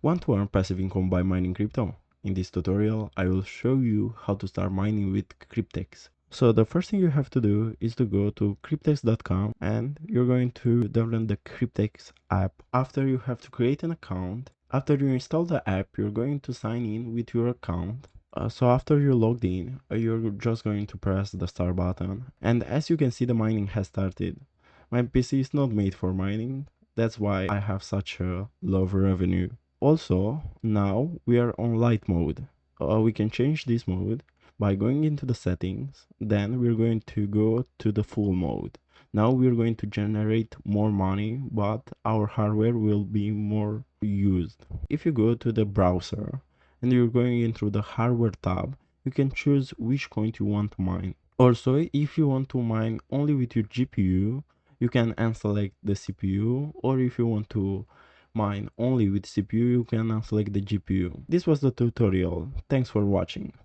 Want to earn passive income by mining crypto? In this tutorial, I will show you how to start mining with Kryptex. So the first thing you have to do is to go to kryptex.com and you're going to download the Kryptex app. After, you have to create an account. After you install the app, you're going to sign in with your account. So after you're logged in, you're just going to press the start button. And as you can see, the mining has started. My PC is not made for mining. That's why I have such a low revenue. Also, now we are on light mode. We can change this mode by going into the settings. Then we're going to go to the full mode. Now we're going to generate more money, but our hardware will be more used. If you go to the browser and you're going into the hardware tab, you can choose which coin you want to mine. Also, if you want to mine only with your GPU, you can unselect the CPU, or if you want to mine only with CPU, you can unselect the GPU. This was the tutorial. Thanks for watching.